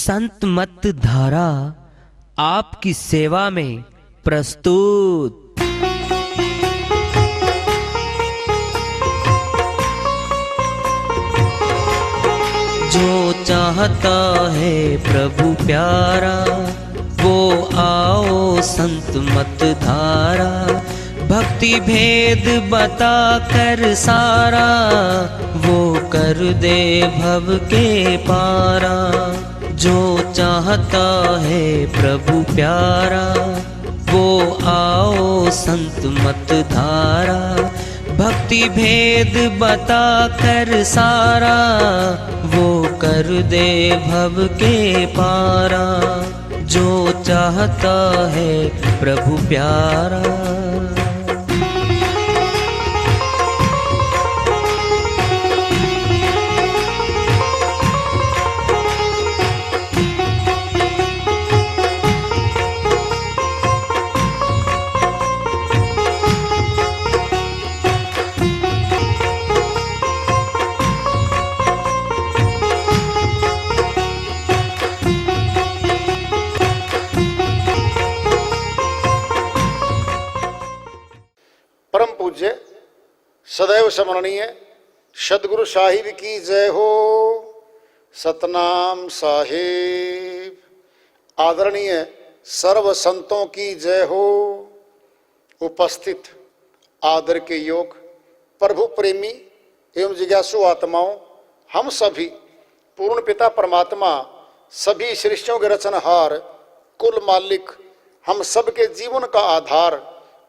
संत मत धारा आपकी सेवा में प्रस्तुत। जो चाहता है प्रभु प्यारा वो आओ संत मत धारा। भक्ति भेद बता कर सारा वो कर दे भव के पारा। जो चाहता है प्रभु प्यारा वो आओ संत मत धारा। भक्ति भेद बता कर सारा वो कर दे भव के पारा। जो चाहता है प्रभु प्यारा। परम पूज्य सदैव स्मरणीय सदगुरु साहिब की जय हो। सतनाम साहिब। आदरणीय सर्व संतों की जय हो। उपस्थित आदर के योग प्रभु प्रेमी एवं जिज्ञासु आत्माओं, हम सभी पूर्ण पिता परमात्मा सभी सृष्टियों के रचनहार कुल मालिक हम सबके जीवन का आधार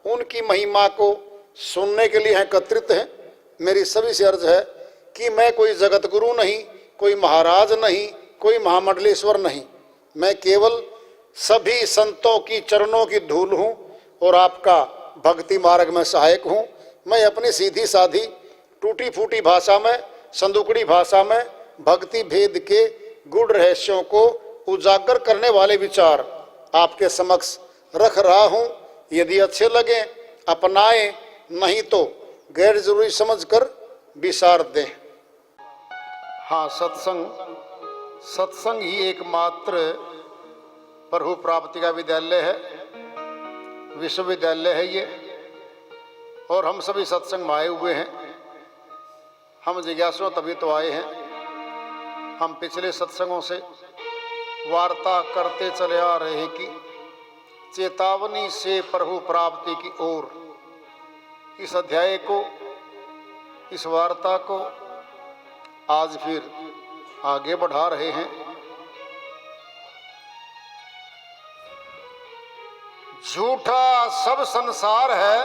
उनकी महिमा को सुनने के लिए एकत्रित हैं। मेरी सभी से अर्ज है कि मैं कोई जगत गुरु नहीं, कोई महाराज नहीं, कोई महामंडलेश्वर नहीं। मैं केवल सभी संतों की चरणों की धूल हूँ और आपका भक्ति मार्ग में सहायक हूँ। मैं अपनी सीधी साधी टूटी फूटी भाषा में, संदुकड़ी भाषा में भक्ति भेद के गूढ़ रहस्यों को उजागर करने वाले विचार आपके समक्ष रख रहा हूँ। यदि अच्छे लगे अपनाएं, नहीं तो गैर जरूरी समझकर विसार दें। हाँ, सत्संग ही एकमात्र प्रभु प्राप्ति का विद्यालय है, विश्वविद्यालय है ये। और हम सभी सत्संग में आए हुए हैं। हम जिज्ञासु तभी तो आए हैं। हम पिछले सत्संगों से वार्ता करते चले आ रहे हैं कि चेतावनी से प्रभु प्राप्ति की ओर। इस अध्याय को, इस वार्ता को आज फिर आगे बढ़ा रहे हैं। झूठा सब संसार है,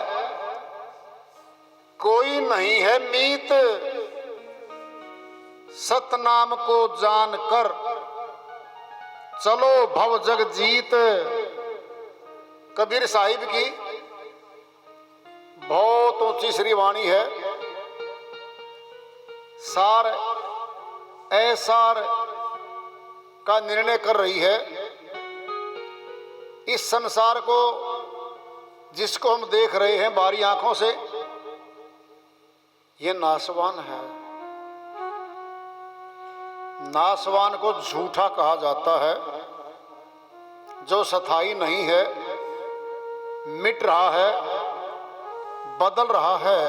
कोई नहीं है मीत। सतनाम को जान कर चलो भव जग जीत। कबीर साहिब की बहुत ऊंची श्री वाणी है। सार ऐसार का निर्णय कर रही है। इस संसार को जिसको हम देख रहे हैं बारी आंखों से, ये नासवान है। नासवान को झूठा कहा जाता है, जो स्थायी नहीं है, मिट रहा है, बदल रहा है।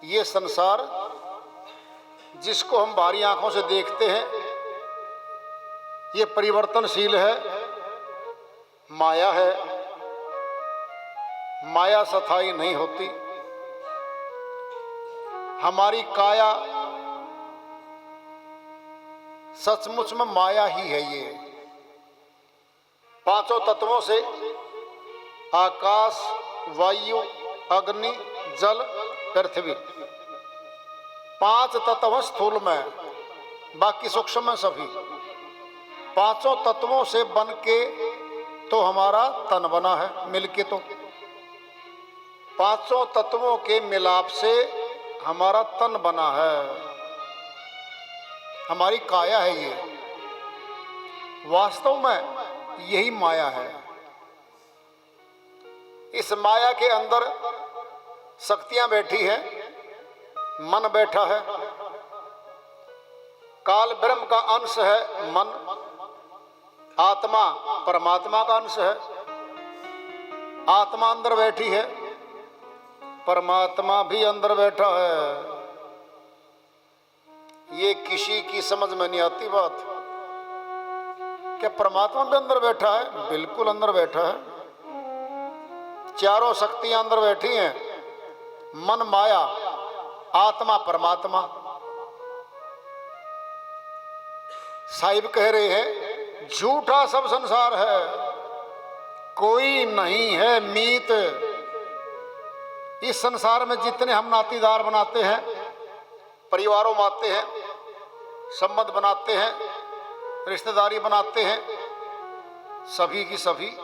ये संसार जिसको हम बाहरी आंखों से देखते हैं, ये परिवर्तनशील है, माया है। माया स्थायी नहीं होती। हमारी काया सचमुच में माया ही है। ये पांचों तत्वों से, आकाश, वायु, अग्नि, जल, पृथ्वी, पांच तत्व स्थूल में, बाकी सूक्ष्म में सभी। पांचों तत्वों से बन के तो हमारा तन बना है, मिलके तो पांचों तत्वों के मिलाप से हमारा तन बना है, हमारी काया है। ये वास्तव में यही माया है। इस माया के अंदर शक्तियां बैठी हैं, मन बैठा है, काल ब्रह्म का अंश है मन, आत्मा परमात्मा का अंश है। आत्मा अंदर बैठी है, परमात्मा भी अंदर बैठा है। ये किसी की समझ में नहीं आती बात। क्या परमात्मा भी अंदर बैठा है? बिल्कुल अंदर बैठा है। चारों शक्तियां अंदर बैठी हैं, मन माया, आत्मा परमात्मा। साहिब कह रहे हैं झूठा सब संसार है, कोई नहीं है मीत। इस संसार में जितने हम नातेदार बनाते हैं, परिवारों में आते हैं, संबंध बनाते हैं, रिश्तेदारी बनाते हैं, सभी की सभी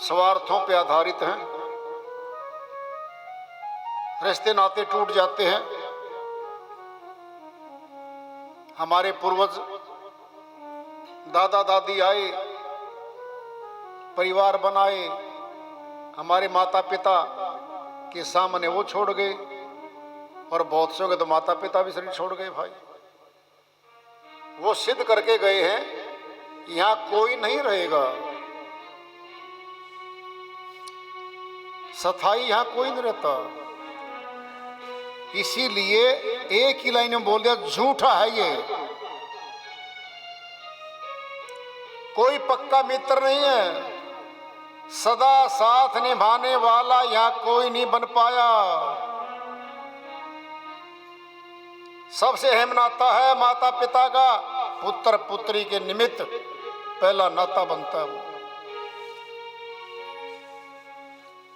स्वार्थों पे आधारित हैं। रिश्ते नाते टूट जाते हैं। हमारे पूर्वज दादा दादी आए, परिवार बनाए, हमारे माता पिता के सामने वो छोड़ गए, और बहुत से के तो माता पिता भी शरीर छोड़ गए। भाई वो सिद्ध करके गए हैं यहां कोई नहीं रहेगा, सथाई यहां कोई नहीं रहता। इसीलिए एक ही लाइन में बोल दिया झूठा है ये, कोई पक्का मित्र नहीं है, सदा साथ निभाने वाला यहां कोई नहीं बन पाया। सबसे अहम नाता है माता पिता का, पुत्र पुत्री के निमित्त पहला नाता बनता है वो।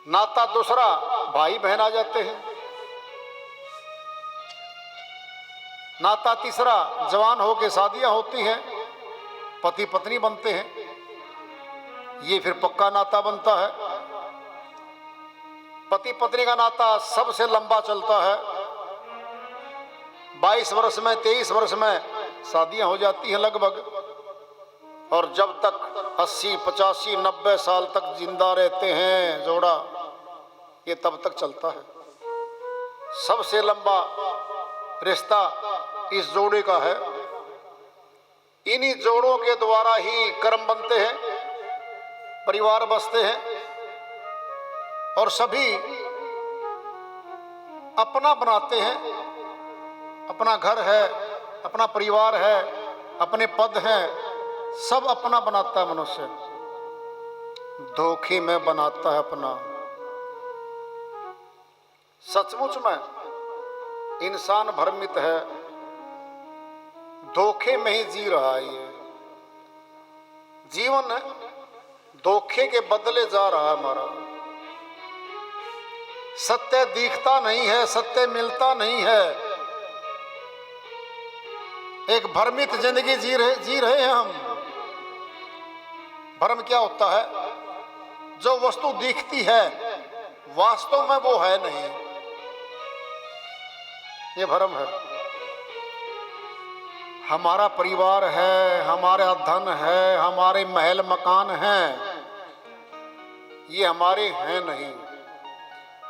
नाता दूसरा भाई बहन आ जाते हैं। नाता तीसरा जवान होके शादियां होती हैं, पति पत्नी बनते हैं, ये फिर पक्का नाता बनता है। पति पत्नी का नाता सबसे लंबा चलता है। 22 वर्ष में 23 वर्ष में शादियां हो जाती हैं लगभग, और जब तक 80 85 90 साल तक जिंदा रहते हैं जोड़ा, ये तब तक चलता है। सबसे लंबा रिश्ता इस जोड़े का है। इन्हीं जोड़ों के द्वारा ही कर्म बनते हैं, परिवार बसते हैं, और सभी अपना बनाते हैं। अपना घर है, अपना परिवार है, अपने पद हैं, सब अपना बनाता है मनुष्य। धोखे में बनाता है अपना। सचमुच में इंसान भ्रमित है, धोखे में ही जी रहा है। ये जीवन है धोखे के बदले जा रहा है हमारा। सत्य दिखता नहीं है, सत्य मिलता नहीं है। एक भ्रमित जिंदगी जी रहे हैं हम। भ्रम क्या होता है? जो वस्तु दिखती है वास्तव में वो है नहीं, ये भ्रम है। हमारा परिवार है, हमारा धन है, हमारे महल मकान हैं, ये हमारे हैं नहीं,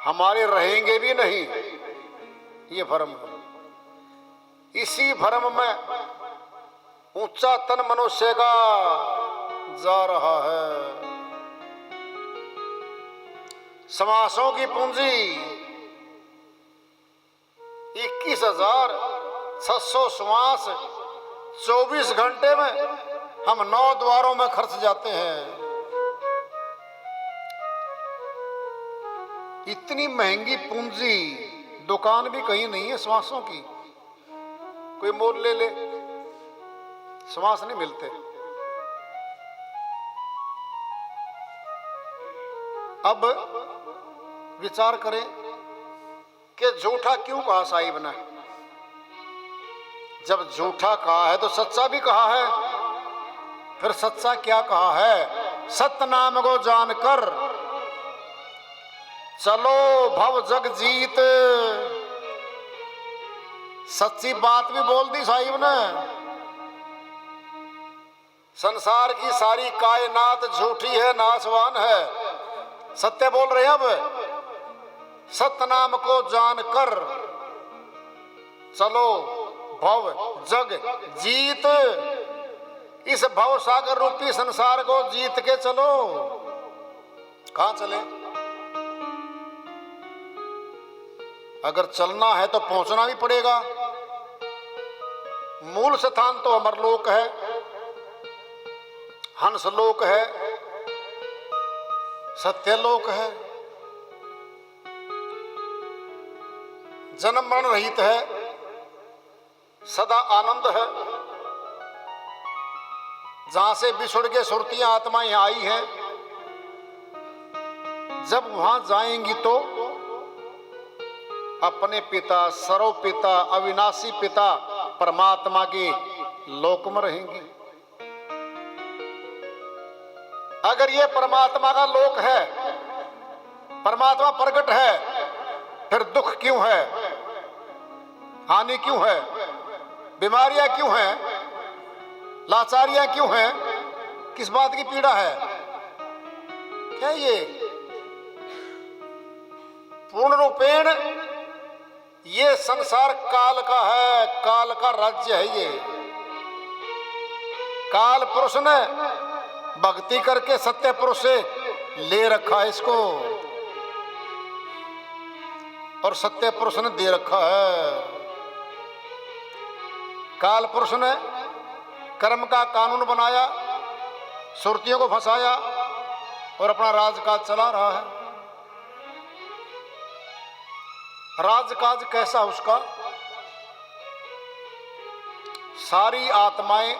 हमारे रहेंगे भी नहीं, ये भ्रम है। इसी भ्रम में ऊंचा तन मनुष्य का जा रहा है। समासों की पूंजी 21,600 श्वास 24 घंटे में हम 9 द्वारों में खर्च जाते हैं। इतनी महंगी पूंजी दुकान भी कहीं नहीं है श्वासों की। कोई मोल ले ले, श्वास नहीं मिलते। अब विचार करें कि झूठा क्यों कहा साहिब ने। जब झूठा कहा है तो सच्चा भी कहा है। फिर सच्चा क्या कहा है? सत्य नाम को जानकर चलो भव जग जीत। सच्ची बात भी बोल दी साहिब ने। संसार की सारी कायनात झूठी है, नाशवान है। सत्य बोल रहे हैं। अब सत्य नाम को जानकर चलो भव जग जीत, इस भव सागर रूपी संसार को जीत के चलो। कहां चले? अगर चलना है तो पहुंचना भी पड़ेगा। मूल स्थान तो अमरलोक है, हंसलोक है, सत्यलोक है, जन्म मरण रहित है, सदा आनंद है, जहां से बिछुड़ के सुरतियां आत्माएं आई हैं। जब वहां जाएंगी तो अपने पिता, सर्व पिता, अविनाशी पिता परमात्मा के लोक में रहेंगी। अगर ये परमात्मा का लोक है, परमात्मा प्रकट है, फिर दुख क्यों है, हानि क्यों है, बीमारियां क्यों हैं, लाचारियां क्यों हैं, किस बात की पीड़ा है? क्या ये पूर्ण रूपेण ये संसार काल का है, काल का राज्य है। ये काल पुरुष ने भक्ति करके सत्य पुरुष से ले रखा है इसको, और सत्य पुरुष ने दे रखा है। काल पुरुष ने कर्म का कानून बनाया, सुरतियों को फंसाया और अपना राजकाज चला रहा है। राजकाज कैसा उसका? सारी आत्माएं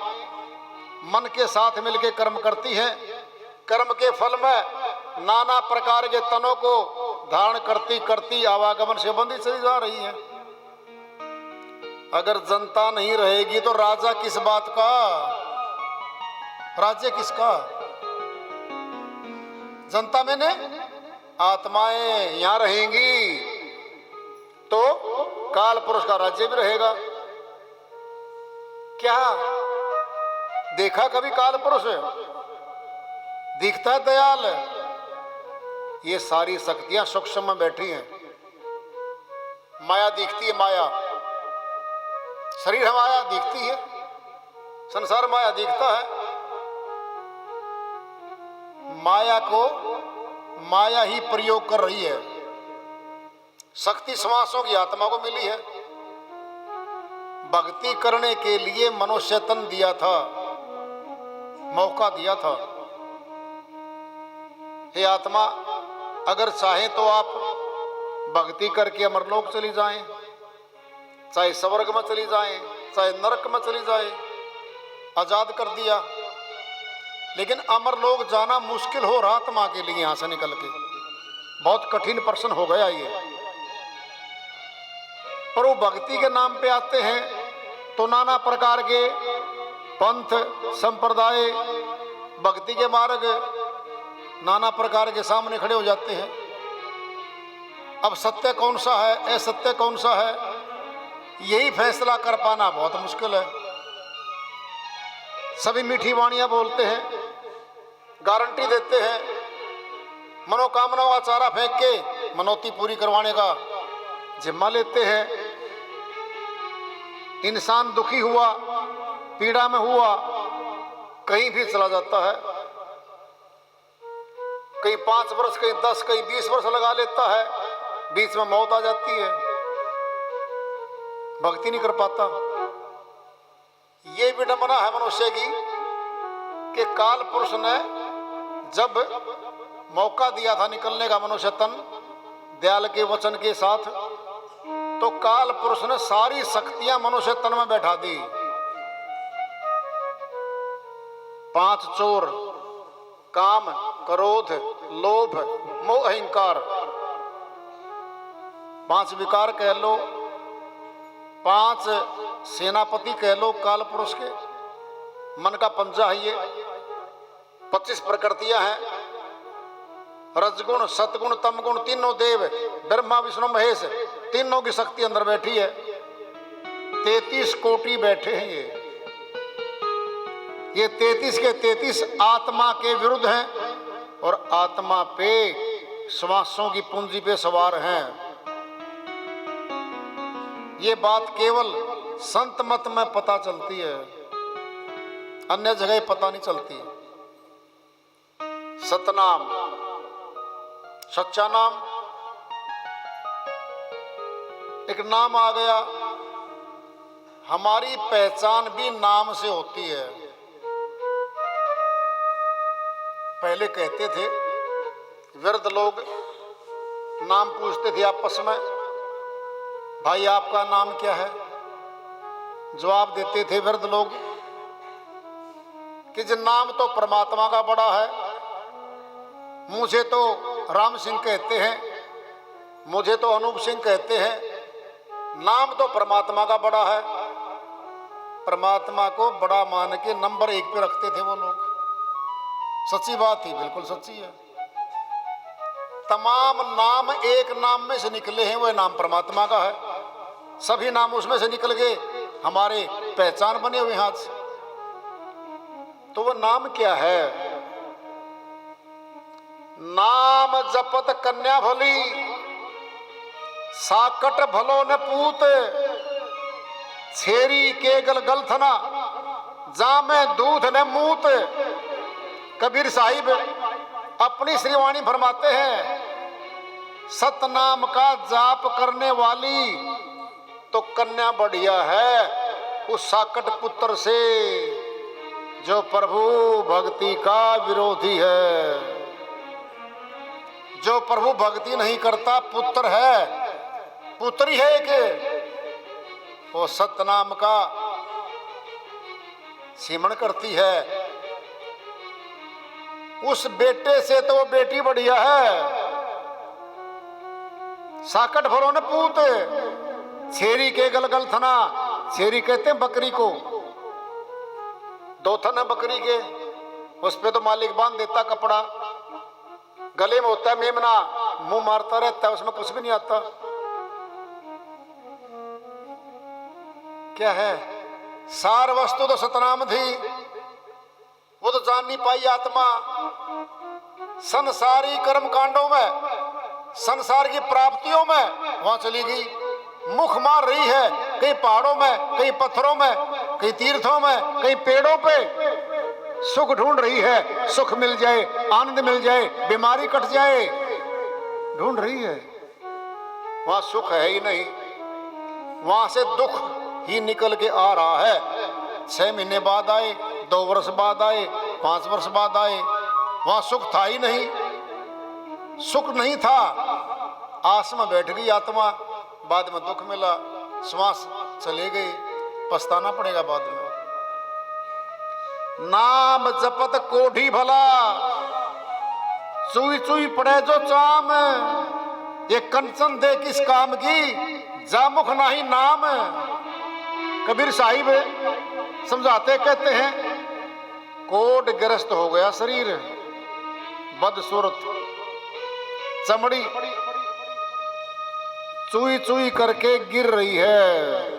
मन के साथ मिलकर कर्म करती हैं। कर्म के फल में नाना प्रकार के तनों को धारण करती करती आवागमन से बंधी चली जा रही है। अगर जनता नहीं रहेगी तो राजा किस बात का, राज्य किसका? जनता में ने आत्माएं यहां रहेंगी तो काल पुरुष का राज्य भी रहेगा। क्या देखा कभी काल पुरुष? दिखता है दयाल। ये सारी शक्तियां सूक्ष्म में बैठी हैं। माया दिखती है, माया शरीर है, माया दिखती है, संसार माया दिखता है। माया को माया ही प्रयोग कर रही है। शक्ति श्वासों की आत्मा को मिली है। भक्ति करने के लिए मनुष्य तन दिया था, मौका दिया था। हे आत्मा, अगर चाहे तो आप भक्ति करके अमरलोक चली जाएं, चाहे स्वर्ग में चली जाएं, चाहे नरक में चली जाए, आजाद कर दिया। लेकिन अमरलोक जाना मुश्किल हो रहा आत्मा के लिए। यहां से निकल के बहुत कठिन प्रश्न हो गया ये। पर वो भक्ति के नाम पे आते हैं तो नाना प्रकार के पंथ, संप्रदाय, भक्ति के मार्ग नाना प्रकार के सामने खड़े हो जाते हैं। अब सत्य कौन सा है, असत्य कौन सा है, यही फैसला कर पाना बहुत मुश्किल है। सभी मीठी वाणियां बोलते हैं, गारंटी देते हैं, मनोकामनाओं का चारा फेंक के मनौती पूरी करवाने का जिम्मा लेते हैं। इंसान दुखी हुआ, पीड़ा में हुआ, कहीं भी चला जाता है। कहीं 5 वर्ष, कहीं 10, कहीं 20 वर्ष लगा लेता है, बीच में मौत आ जाती है, भक्ति नहीं कर पाता। ये विडंबना है मनुष्य की कि काल पुरुष ने जब मौका दिया था निकलने का मनुष्य तन दयाल के वचन के साथ, तो काल पुरुष ने सारी शक्तियां मनुष्य तन में बैठा दी। 5 चोर, काम, क्रोध, लोभ, मोह, अहंकार, 5 विकार कह लो, 5 सेनापति कह लो काल पुरुष के। मन का पंजा है ये। 25 प्रकृतियां हैं, रजगुण, सतगुण, तमगुण, तीनों देव, ब्रह्मा विष्णु महेश, तीनों की शक्ति अंदर बैठी है। 33 कोटि बैठे हैं ये 33 के 33 आत्मा के विरुद्ध हैं और आत्मा पे श्वासों की पूंजी पे सवार हैं। ये बात केवल संत मत में पता चलती है, अन्य जगह पता नहीं चलती। सतनाम, सच्चा नाम, एक नाम आ गया। हमारी पहचान भी नाम से होती है। पहले कहते थे वृद्ध लोग, नाम पूछते थे आपस में, भाई आपका नाम क्या है? जवाब देते थे वृद्ध लोग कि जो नाम तो परमात्मा का बड़ा है, मुझे तो राम सिंह कहते हैं, मुझे तो अनूप सिंह कहते हैं, नाम तो परमात्मा का बड़ा है। परमात्मा को बड़ा मान के नंबर 1 पे रखते थे वो लोग। सच्ची बात थी, बिल्कुल सच्ची है। तमाम नाम एक नाम में से निकले हैं, वह नाम परमात्मा का है। सभी नाम उसमें से निकल गए, हमारे पहचान बने हुए हाथ से। तो वो नाम क्या है? नाम जपत कन्या भली, साकट भलो न पूत, छेरी के गल थना, जामे दूध न मूत। कबीर साहिब अपनी श्रीवाणी फरमाते हैं, सतनाम का जाप करने वाली तो कन्या बढ़िया है उस साकट पुत्र से जो प्रभु भक्ति का विरोधी है। जो प्रभु भक्ति नहीं करता पुत्र है, पुत्री है कि वो सतनाम का सिमरण करती है। उस बेटे से तो वो बेटी बढ़िया है। साकट भरो ने पूत, छेरी के गल थना, छेरी कहते हैं बकरी को, 2 थन है बकरी के, उस पे तो मालिक बांध देता कपड़ा, गले में होता है मेमना, मुंह मारता रहता है, उसमें कुछ भी नहीं आता। क्या है? सार वस्तु तो सतनाम थी, वो तो जान नहीं पाई आत्मा। संसारी कर्म कांडों में, संसार की प्राप्तियों में वहां चली गई, मुख मार रही है, कहीं पहाड़ों में, कहीं पत्थरों में, कहीं तीर्थों में, कहीं पेड़ों पे सुख ढूंढ रही है। सुख मिल जाए, आनंद मिल जाए, बीमारी कट जाए, ढूंढ रही है। वहां सुख है ही नहीं, वहां से दुख ही निकल के आ रहा है। 6 महीने बाद आए, 2 वर्ष बाद आए, 5 वर्ष बाद आए, वहां सुख था ही नहीं। सुख नहीं था, आस में बैठ गई आत्मा, बाद में दुख मिला, श्वास चले गए, पछताना पड़ेगा बाद में। नाम जपत कोढ़ी भला, चुई चुई पड़े जो चाम, ये कंचन दे किस काम की, जामुख नाही नाम। कबीर साहिब समझाते कहते हैं, कोट ग्रस्त हो गया शरीर, बदसूरत, चमड़ी चुई चुई करके गिर रही है।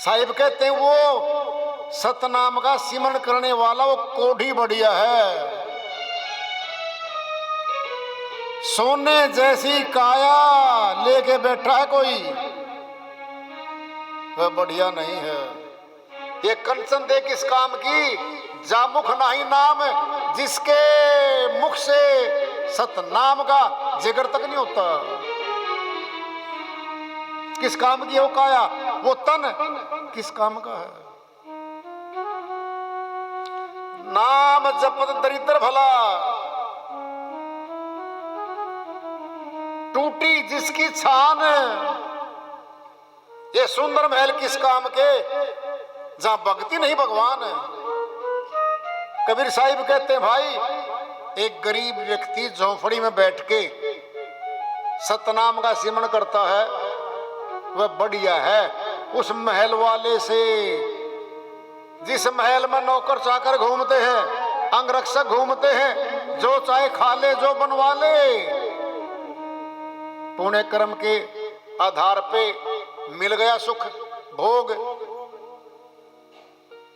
साहिब कहते हैं वो सतनाम का सिमरण करने वाला वो कोढ़ी बढ़िया है। सोने जैसी काया लेके बैठा है कोई, वह बढ़िया नहीं है। ये कंचन दे किस काम की, जामुख नहीं नाम, जिसके मुख से सतनाम का जिगर तक नहीं होता। किस काम की वो काया, वो तन किस काम का है। नाम जपत दरिद्र भला, टूटी जिसकी छान, ये सुंदर महल किस काम के, जहां भक्ति नहीं भगवान है। कबीर साहिब कहते हैं, भाई एक गरीब व्यक्ति झोंपड़ी में बैठ के सतनाम का सिमरण करता है, वह बढ़िया है उस महल वाले से, जिस महल में नौकर चाकर घूमते हैं, अंगरक्षक घूमते हैं, जो चाहे खा ले जो बनवा ले। पुण्य कर्म के आधार पे मिल गया सुख भोग,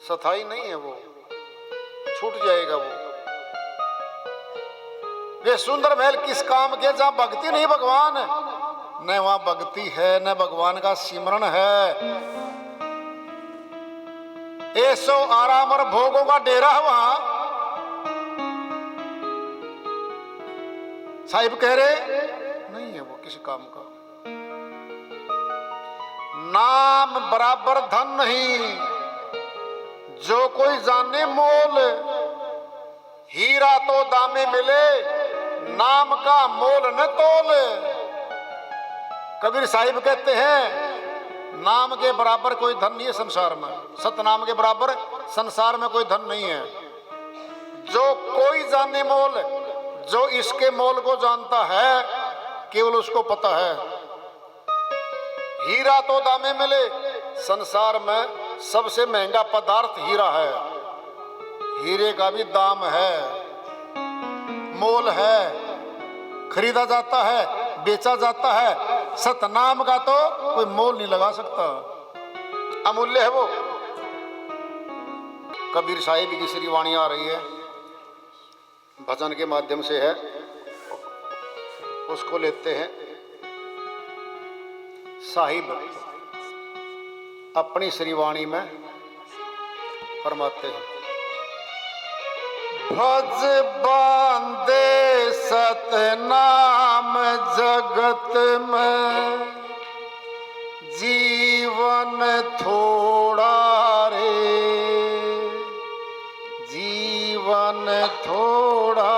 सथाई नहीं है, वो छूट जाएगा। वो वे सुंदर महल किस काम के, जहां भक्ति नहीं भगवान, न वहां भक्ति है, न भगवान का सिमरण है। ऐसो आराम और भोगों का डेरा है वहां। साहिब कह रहे नहीं है वो किसी काम का। नाम बराबर धन नहीं, जो कोई जाने मोल। हीरा तो दामे मिले, नाम का मोल न तोल। कबीर साहिब कहते हैं नाम के बराबर कोई धन नहीं है संसार में। सतनाम के बराबर संसार में कोई धन नहीं है। जो कोई जाने मोल, जो इसके मोल को जानता है केवल उसको पता है। हीरा तो दामे मिले, संसार में सबसे महंगा पदार्थ हीरा है। हीरे का भी दाम है, मोल है, खरीदा जाता है, बेचा जाता है। सतनाम का तो कोई मोल नहीं लगा सकता, अमूल्य है वो। कबीर साहिब की श्री वाणी आ रही है, भजन के माध्यम से है, उसको लेते हैं। साहिब अपनी श्री वाणी में फरमाते हैं, भज बांधे सतनाम जगत में, जीवन थोड़ा रे, जीवन थोड़ा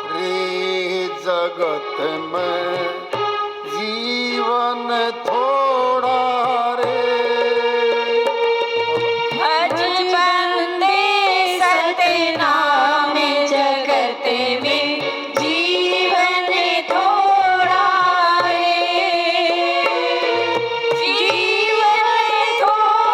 रे जगत में, जीवन थोड़ा रे। भज बंदे सतनाम जगत में, जीवन थोड़ा रे, जीवन थोड़ा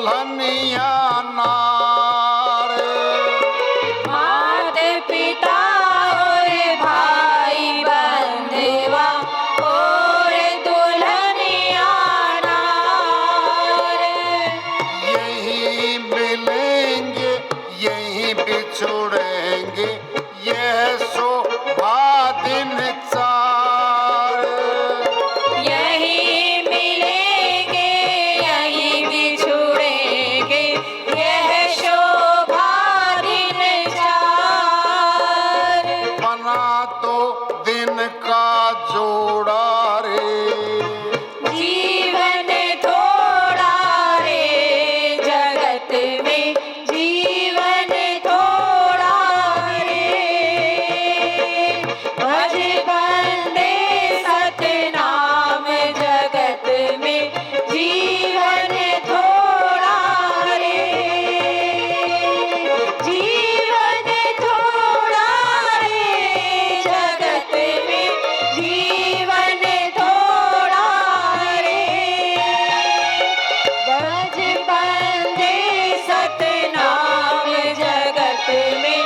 पलनिया नार। मात पिता और भाई बंधुआ और दुल्हनिया नार। यही मिलेंगे यही बिछुड़ेंगे यह शोभा दिन चार। यही मिलेंगे यही बिछुड़ेंगे यह शोभा दिन चार। बना दो दिन का जोड़ा रे। जीवन थोड़ा रे जगत में जीवन थोड़ा रे। भज बंदे सतनाम जगत में जीवन थोड़ा रे। जीवन थोड़ा रे जगत में जीवन थोड़ा रे। भज बंदे सतनाम जगत में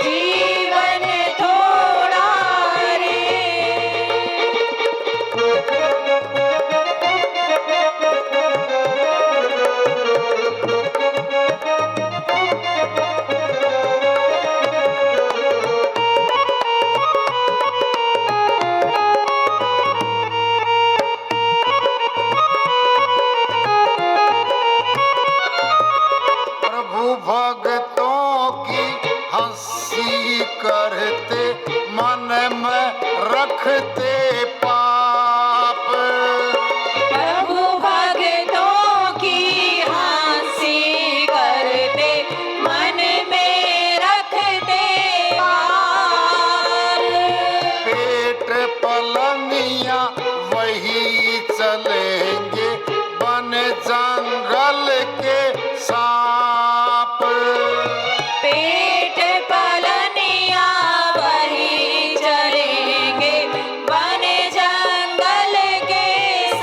जीवन थोड़ा रे। प्रभु भक्तों की हंसी करते मन में रखते पाप। प्रभु भक्तों की हंसी करते मन में रखते पार। पेट पलनिया वही चलेंगे बन जंगल के सांप। पेट पलनिया वही चलेंगे बन जंगल के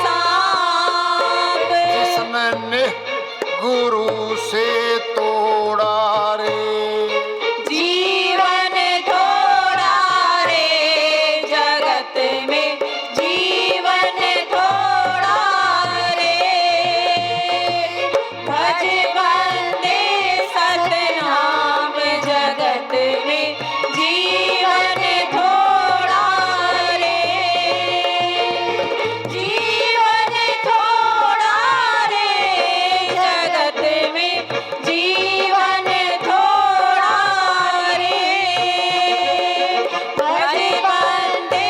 सांप। जिसने गुरु से तोड़ा रे। जीवन थोड़ा रे जगत में जीवन थोड़ा रे। भज बंदे सतनाम जगत में जीवन थोड़ा रे। जीवन थोड़ा रे जगत में जीवन थोड़ा रे। भज बंदे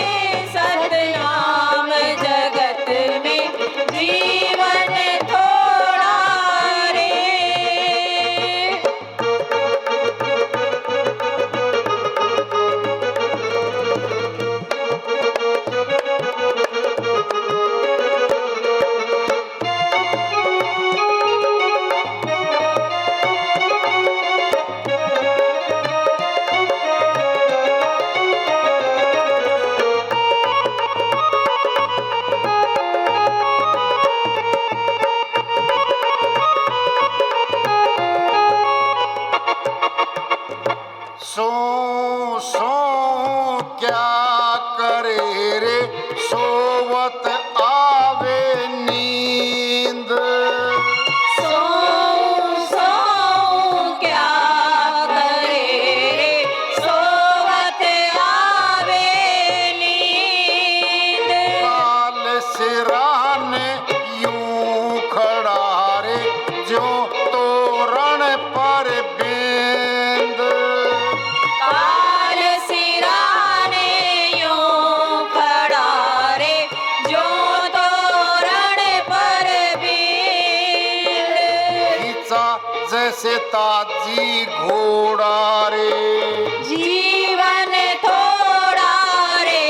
सतनाम जगत में जीवन थोड़ा रे। सो सो क्या करे रे सोवत आवे नींद। सोऊं सोऊं क्या करे रे सोवत आवे नींद। काल सिराने यूं खड़ा रे जो तोरण पर बेंद। काल सिराने यूं खड़ा रे जो तोरण पर बींद। खींचा जैसे ताजी घोड़ा रे। जीवन थोड़ा रे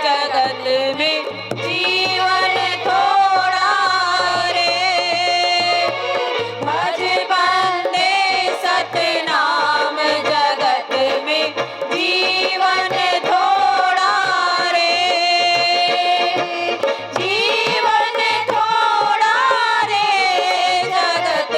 जगत में जीवन थोड़ा रे। भज बंदे सतनाम जगत में जीवन थोड़ा रे। जीवन थोड़ा रे जगत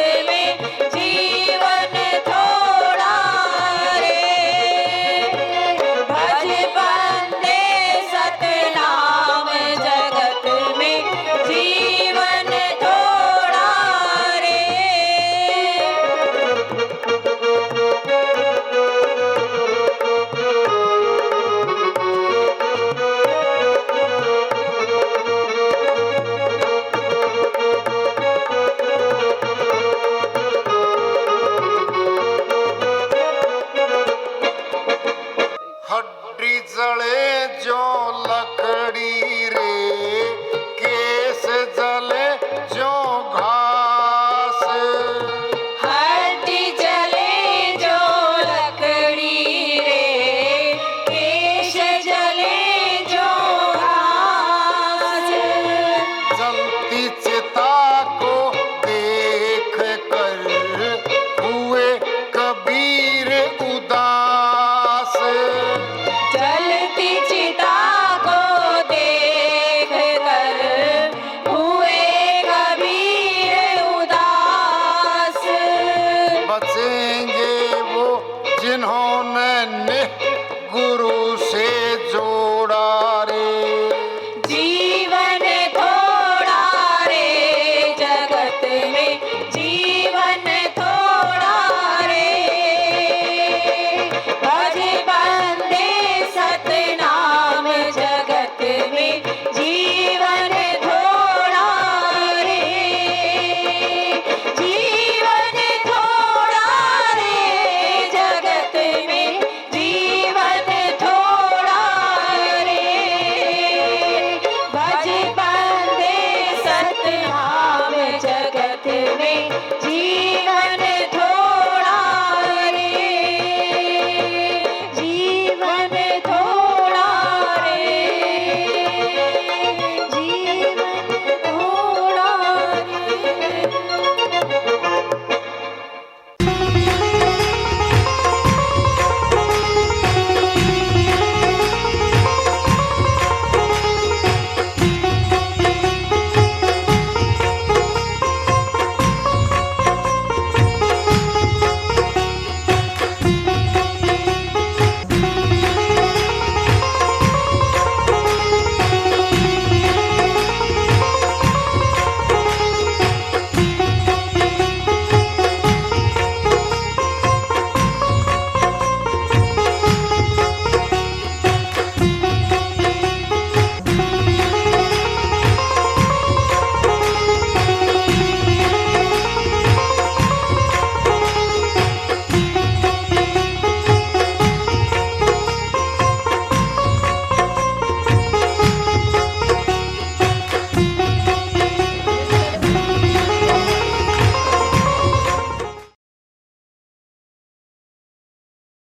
जगत में